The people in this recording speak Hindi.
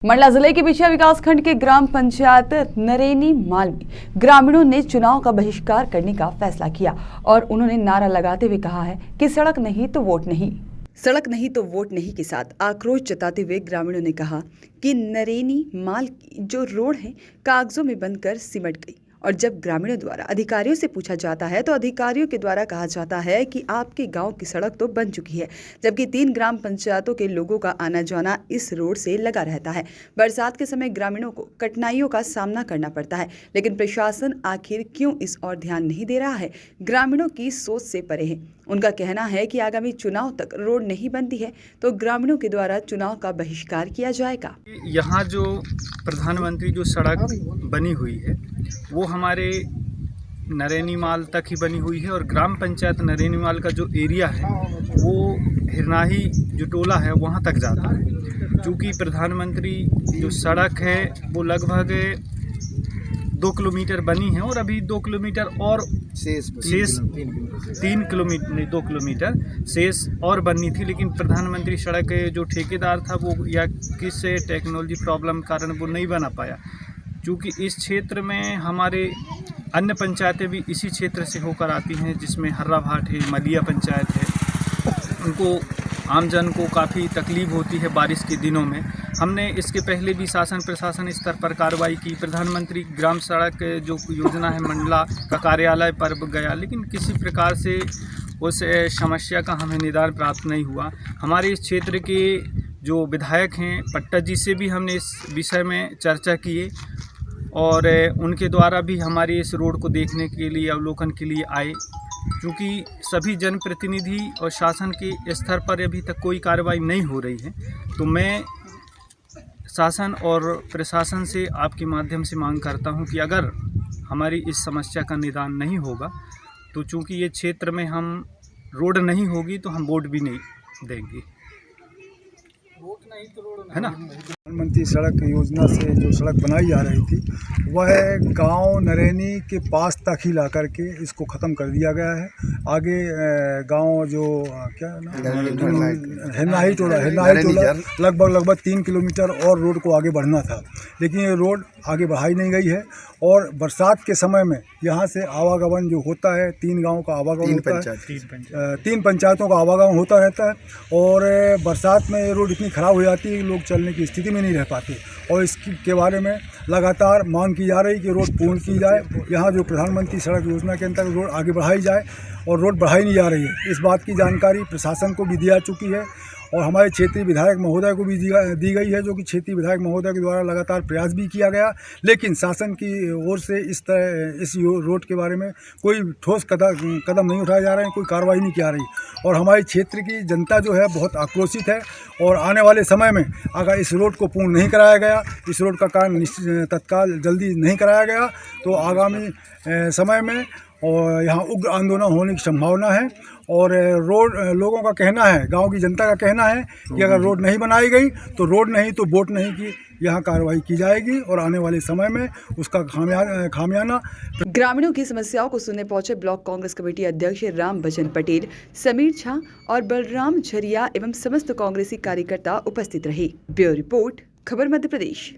मंडला जिले के बिछिया विकासखंड के ग्राम पंचायत नरेनी माल में ग्रामीणों ने चुनाव का बहिष्कार करने का फैसला किया और उन्होंने नारा लगाते हुए कहा है कि सड़क नहीं तो वोट नहीं। सड़क नहीं तो वोट नहीं के साथ आक्रोश जताते हुए ग्रामीणों ने कहा कि नरेनी माल की जो रोड है कागजों में बनकर सिमट गई और जब ग्रामीणों द्वारा अधिकारियों से पूछा जाता है तो अधिकारियों के द्वारा कहा जाता है कि आपके गांव की सड़क तो बन चुकी है, जबकि 3 ग्राम पंचायतों के लोगों का आना जाना इस रोड से लगा रहता है। बरसात के समय ग्रामीणों को कठिनाइयों का सामना करना पड़ता है, लेकिन प्रशासन आखिर क्यों इस ओर ध्यान नहीं दे रहा है, ग्रामीणों की सोच से परे है। उनका कहना है कि आगामी चुनाव तक रोड नहीं बनती है तो ग्रामीणों के द्वारा चुनाव का बहिष्कार किया जाएगा। यहाँ जो प्रधानमंत्री जो सड़क बनी हुई है वो हमारे नरेनी माल तक ही बनी हुई है और ग्राम पंचायत नरेनी माल का जो एरिया है वो हिरनाही जो टोला है वहाँ तक जाता है। क्योंकि प्रधानमंत्री जो सड़क है वो लगभग 2 किलोमीटर बनी है और अभी 2 किलोमीटर और शेष 3 किलोमीटर नहीं 2 किलोमीटर शेष और बननी थी, लेकिन प्रधानमंत्री सड़क जो ठेकेदार था वो या किस टेक्नोलॉजी प्रॉब्लम कारण वो नहीं बना पाया। क्योंकि इस क्षेत्र में हमारे अन्य पंचायतें भी इसी क्षेत्र से होकर आती हैं, जिसमें हर्राभाट है, मलिया पंचायत है। उनको आमजन को काफ़ी तकलीफ़ होती है बारिश के दिनों में। हमने इसके पहले भी शासन प्रशासन स्तर पर कार्रवाई की, प्रधानमंत्री ग्राम सड़क जो योजना है मंडला का कार्यालय पर गया, लेकिन किसी प्रकार से उस समस्या का हमें निदान प्राप्त नहीं हुआ। हमारे इस क्षेत्र के जो विधायक हैं पट्टा जी से भी हमने इस विषय में चर्चा की और उनके द्वारा भी हमारे इस रोड को देखने के लिए अवलोकन के लिए आए। क्योंकि सभी जनप्रतिनिधि और शासन के स्तर पर अभी तक कोई कार्रवाई नहीं हो रही है, तो मैं शासन और प्रशासन से आपके माध्यम से मांग करता हूं कि अगर हमारी इस समस्या का निदान नहीं होगा तो चूंकि ये क्षेत्र में हम रोड नहीं होगी तो हम वोट भी नहीं देंगे, है ना। प्रधानमंत्री सड़क योजना से जो सड़क बनाई जा रही थी वह गांव नरेनी के पास तक ही ला करके इसको ख़त्म कर दिया गया है। आगे गांव जो क्या हिरनाही टोला लगभग 3 किलोमीटर और रोड को आगे बढ़ना था, लेकिन ये रोड आगे बढ़ाई नहीं गई है। और बरसात के समय में यहाँ से आवागमन जो होता है, 3 गाँव का आवागमन होता है, 3 पंचायतों का आवागमन होता रहता है और बरसात में ये रोड इतनी ख़राब हो जाती है कि लोग चलने की स्थिति में नहीं रह पाते और इसके बारे में लगातार मांग की जा रही कि रोड पूर्ण की जाए। यहाँ जो प्रधानमंत्री सड़क योजना के अंतर्गत रोड आगे बढ़ाई जाए और रोड बढ़ाई नहीं जा रही है। इस बात की जानकारी प्रशासन को भी दी जा चुकी है और हमारे क्षेत्रीय विधायक महोदय को भी दी गई है, जो कि क्षेत्रीय विधायक महोदय के द्वारा लगातार प्रयास भी किया गया, लेकिन शासन की ओर से इस रोड के बारे में कोई ठोस कदम नहीं उठाए जा रहे हैं, कोई कार्रवाई नहीं की जा रही। और हमारे क्षेत्र की जनता जो है बहुत आक्रोशित है और आने वाले समय में अगर इस रोड को पूर्ण नहीं कराया गया, इस रोड का कार्य तत्काल जल्दी नहीं कराया गया तो आगामी समय में और यहाँ उग्र आंदोलन होने की संभावना है। और लोगों का कहना है, गांव की जनता का कहना है कि अगर रोड नहीं बनाई गई तो रोड नहीं तो वोट नहीं की यहाँ कार्रवाई की जाएगी और आने वाले समय में उसका खामियाना। ग्रामीणों की समस्याओं को सुनने पहुंचे ब्लॉक कांग्रेस कमेटी अध्यक्ष राम भजन पटेल, समीर झा और बलराम झरिया एवं समस्त कांग्रेसी कार्यकर्ता उपस्थित रहे। ब्यूरो रिपोर्ट, खबर मध्य प्रदेश।